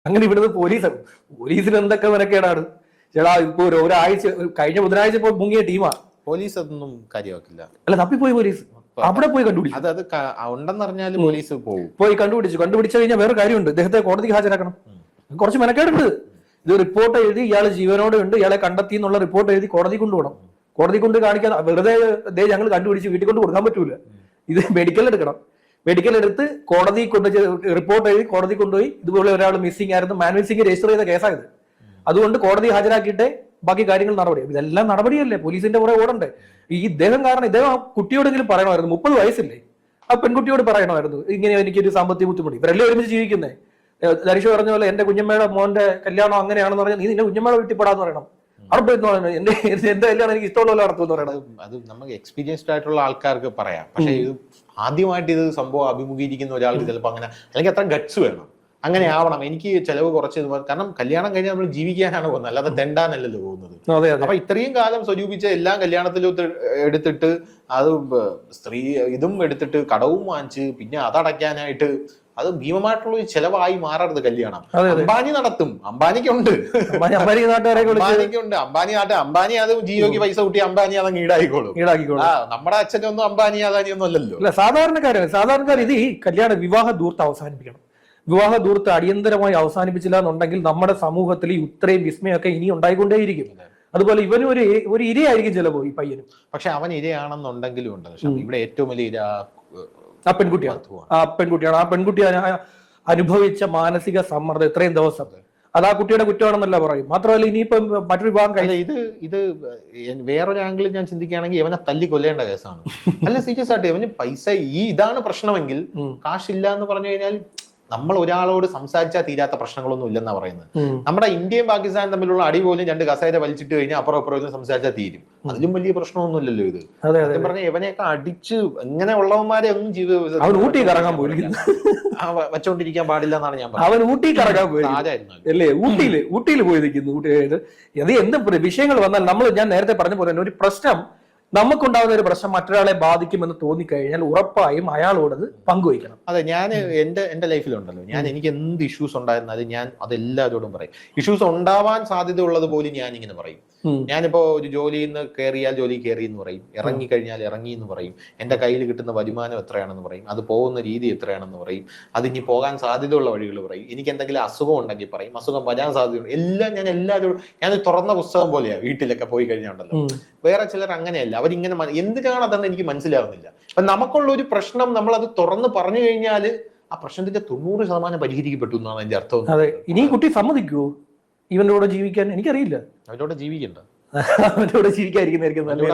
അങ്ങനെ ഇവിടുന്ന് പോലീസിന് എന്തൊക്കെ മെനക്കേടാണ് ചേടാ. ഇപ്പൊ ഒരാഴ്ച കഴിഞ്ഞ ബുധനാഴ്ച ഇപ്പൊ മുങ്ങിയ ടീമാ. പോലീസ് അതൊന്നും കാര്യമാക്കില്ല. അല്ല, തപ്പിപ്പോയി പോലീസ് അവിടെ പോയി കണ്ടുപിടിച്ചു. അത് ഉണ്ടെന്നറിഞ്ഞാലും പോലീസ് പോയി കണ്ടുപിടിച്ചു കഴിഞ്ഞാൽ വേറെ കാര്യമുണ്ട്, ഇദ്ദേഹത്തെ കോടതിക്ക് ഹാജരാക്കണം. കുറച്ച് മെനക്കേടുണ്ട്. ഇത് റിപ്പോർട്ട് എഴുതി ഇയാൾ ജീവനോടെ ഉണ്ട്, ഇയാളെ കണ്ടെത്തി എന്നുള്ള റിപ്പോർട്ട് എഴുതി കോടതി കൊണ്ടുപോകണം. കോടതി കൊണ്ട് കാണിക്കാൻ വെറുതെ ഞങ്ങൾ കണ്ടുപിടിച്ച് വീട്ടിൽ കൊണ്ട് കൊടുക്കാൻ പറ്റൂല. ഇത് മെഡിക്കൽ എടുക്കണം. മെഡിക്കൽ എടുത്ത് കോടതി കൊണ്ട് റിപ്പോർട്ട് എഴുതി കോടതി കൊണ്ടുപോയി ഇതുപോലെ ഒരാൾ മിസ്സിംഗ് ആയിരുന്നു, മാൻ മിസ്സിംഗ് രജിസ്റ്റർ ചെയ്ത കേസായത്. അതുകൊണ്ട് കോടതി ഹാജരാക്കിയിട്ട് ബാക്കി കാര്യങ്ങൾ നടപടി. ഇതെല്ലാം നടപടിയല്ലേ, പോലീസിന്റെ പുറകെ ഓടണ്ടേ. ഇദ്ദേഹം കാരണം ഇദ്ദേഹം ആ കുട്ടിയോടെങ്കിലും പറയണമായിരുന്നു. 30 വയസ്സില്ലേ, ആ പെൺകുട്ടിയോട് പറയണമായിരുന്നു ഇങ്ങനെ എനിക്കൊരു സാമ്പത്തിക ബുദ്ധിമുട്ട്. ഇവരെല്ലാം ഒരുമിച്ച് ജീവിക്കുന്നേ. ധരിഷ് പറഞ്ഞ പോലെ എന്റെ കുഞ്ഞമ്മയുടെ മോന്റെ കല്യാണം അങ്ങനെയാണെന്ന് പറഞ്ഞാൽ നീ നിന്റെ കുഞ്ഞമ്മയുടെ വീട്ടിൽ പെടാന്ന് പറയണം. അവിടെ പോയി എന്റെ കല്യാണം എനിക്ക് ഇഷ്ടമുള്ള നടത്തുമെന്ന് പറയണം. അത് നമുക്ക് എക്സ്പീരിയൻസ്ഡ് ആയിട്ടുള്ള ആൾക്കാർക്ക് പറയാം. പക്ഷെ ഇത് ആദ്യമായിട്ട് ഇത് സംഭവം അഭിമുഖീകരിക്കുന്ന ഒരാൾക്ക് ചിലപ്പോൾ അങ്ങനെ, അല്ലെങ്കിൽ അത്ര ഗട്സ് വേണം, അങ്ങനെ ആവണം. എനിക്ക് ചെലവ് കുറച്ച്, കാരണം കല്യാണം കഴിഞ്ഞാൽ നമ്മൾ ജീവിക്കാനാണ് പോകുന്നത്, അല്ലാതെ തെണ്ടാനല്ലല്ലോ പോകുന്നത്. അപ്പൊ ഇത്രയും കാലം സ്വരൂപിച്ച എല്ലാം കല്യാണത്തിലും എടുത്തിട്ട് അത് സ്ത്രീ ഇതും എടുത്തിട്ട് കടവും വാങ്ങിച്ച് പിന്നെ അതടയ്ക്കാനായിട്ട് അത് ഭീമമായിട്ടുള്ള ഒരു ചെലവായി മാറരുത് കല്യാണം. അംബാനി നടത്തും, അംബാനിക്കുണ്ട്, അംബാനി അത് ജിയോക്ക് പൈസ കൂട്ടി അംബാനി അതങ്ങ് ഈടായിക്കോളും. നമ്മുടെ അച്ഛനൊന്നും അംബാനി അദാനിയൊന്നും അല്ലല്ലോ. സാധാരണക്കാർ ഇത് ഈ കല്യാണ വിവാഹ ദൂർത്ത് അവസാനിപ്പിക്കണം. വിവാഹ ദൂർത്ത് അടിയന്തരമായി അവസാനിപ്പിച്ചില്ല എന്നുണ്ടെങ്കിൽ നമ്മുടെ സമൂഹത്തിൽ ഈ ഇത്രയും വിസ്മയമൊക്കെ ഇനി ഉണ്ടായിക്കൊണ്ടേയിരിക്കും. അതുപോലെ ഇവനും ഒരു ഇരയായിരിക്കും ചിലപ്പോ ഈ പയ്യനും. പക്ഷെ അവൻ ഇരയാണെന്നുണ്ടെങ്കിലും ഉണ്ട് ഇവിടെ ഏറ്റവും വലിയ ഇര ആ പെൺകുട്ടിയാണ്. ആ പെൺകുട്ടി അനുഭവിച്ച മാനസിക സമ്മർദ്ദം ഇത്രയും ദിവസം, അത് ആ കുട്ടിയുടെ കുറ്റമാണെന്നല്ല പറയും. മാത്രമല്ല ഇനിയിപ്പം മറ്റൊരു വിഭാഗം കഴിഞ്ഞ ഇത് വേറൊരു ആംഗിളിൽ ഞാൻ ചിന്തിക്കുകയാണെങ്കിൽ ഇവനെ തല്ലി കൊല്ലേണ്ട കേസാണ്. അല്ല, സീരിയസ് ആയിട്ട് ഇവന് പൈസ ഇതാണ് പ്രശ്നമെങ്കിൽ, കാശില്ല എന്ന് പറഞ്ഞു കഴിഞ്ഞാൽ നമ്മൾ ഒരാളോട് സംസാരിച്ചാൽ തീരാത്ത പ്രശ്നങ്ങളൊന്നും ഇല്ലെന്നാ പറയുന്നത്. നമ്മുടെ ഇന്ത്യയും പാകിസ്ഥാനും തമ്മിലുള്ള അടി പോലും 2 കസേര വലിച്ചിട്ട് കഴിഞ്ഞാൽ അപ്പുറം സംസാരിച്ചാൽ തീരും. അതിലും വലിയ പ്രശ്നമൊന്നുമില്ലല്ലോ ഇത്. പറഞ്ഞ ഇവനെയൊക്കെ അടിച്ച് ഇങ്ങനെ ഉള്ളവന്മാരെ ഒന്നും വച്ചോണ്ടിരിക്കാൻ പാടില്ല എന്നാണ് ഞാൻ പറഞ്ഞത്. അവൻ ഊട്ടി കറങ്ങാൻ പോയി അല്ലേ, ഊട്ടിയിൽ പോയി നിൽക്കുന്നു. അത് എന്ത് വിഷയങ്ങൾ വന്നാൽ ഞാൻ നേരത്തെ പറഞ്ഞ പോലെ തന്നെ ഒരു പ്രശ്നം നമുക്കുണ്ടാകുന്ന ഒരു പ്രശ്നം മറ്റൊരാളെ ബാധിക്കുമെന്ന് തോന്നിക്കഴിഞ്ഞാൽ ഉറപ്പായും അയാളോട് പങ്കുവയ്ക്കണം. അതെ, ഞാൻ എന്റെ ലൈഫിലുണ്ടല്ലോ, എനിക്ക് എന്ത് ഇഷ്യൂസ് ഉണ്ടായിരുന്നാലും ഞാൻ അതെല്ലാവരോടും പറയും. ഇഷ്യൂസ് ഉണ്ടാവാൻ സാധ്യത ഉള്ളത് പോലും ഞാൻ ഇങ്ങനെ പറയും. ഞാനിപ്പോ ഒരു ജോലിയിൽ നിന്ന് കയറിയാൽ ജോലി കയറി എന്ന് പറയും, ഇറങ്ങിക്കഴിഞ്ഞാൽ ഇറങ്ങി എന്ന് പറയും, എന്റെ കയ്യിൽ കിട്ടുന്ന വരുമാനം എത്രയാണെന്ന് പറയും, അത് പോകുന്ന രീതി എത്രയാണെന്ന് പറയും, അതിനി പോകാൻ സാധ്യതയുള്ള വഴികൾ പറയും, എനിക്ക് എന്തെങ്കിലും അസുഖം ഉണ്ടെങ്കിൽ പറയും, അസുഖം വരാൻ സാധ്യതയുണ്ട്, എല്ലാം ഞാൻ എല്ലാവരോടും ഞാൻ തുറന്ന പുസ്തകം പോലെയാ. വീട്ടിലൊക്കെ പോയി കഴിഞ്ഞുണ്ടല്ലോ. വേറെ ചിലർ അങ്ങനെയല്ല, അവരിങ്ങനെ എന്തിനാണ് അതെന്ന് എനിക്ക് മനസ്സിലാവുന്നില്ല. അപ്പൊ നമുക്കുള്ള ഒരു പ്രശ്നം നമ്മൾ അത് തുറന്ന് പറഞ്ഞു കഴിഞ്ഞാൽ ആ പ്രശ്നത്തിന്റെ 90% പരിഹരിക്കപ്പെട്ടു എന്നാണ് അതിന്റെ അർത്ഥം. അതെ, ഇനി കുട്ടി സമ്മതിക്കുവോ ഇവന്റെ കൂടെ ജീവിക്കാൻ? എനിക്കറിയില്ല. അവരോട് ജീവിക്കണ്ട, അവന്റെ കൂടെ ജീവിക്കാതിരിക്കുന്നതായിരിക്കും നല്ലത്.